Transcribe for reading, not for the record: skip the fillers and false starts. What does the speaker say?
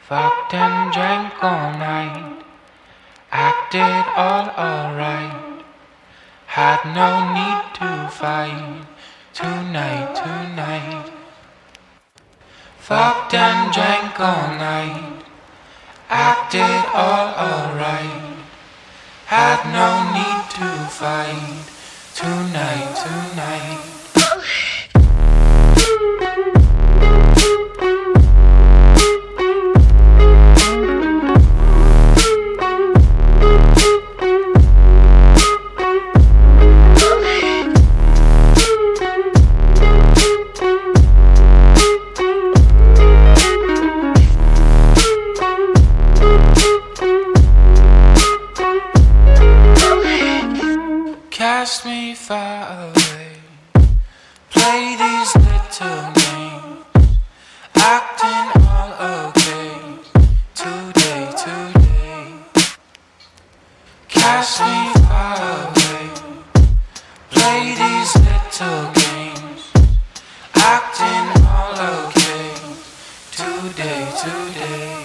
Fucked and drank all night, acted all alright. Had no need to fight tonight. Fucked and drank all night, acted all alright. Had no need to fight tonight. Cast me far away, play these little games, acting all okay, today. Cast me far away, play these little games, acting all okay, today.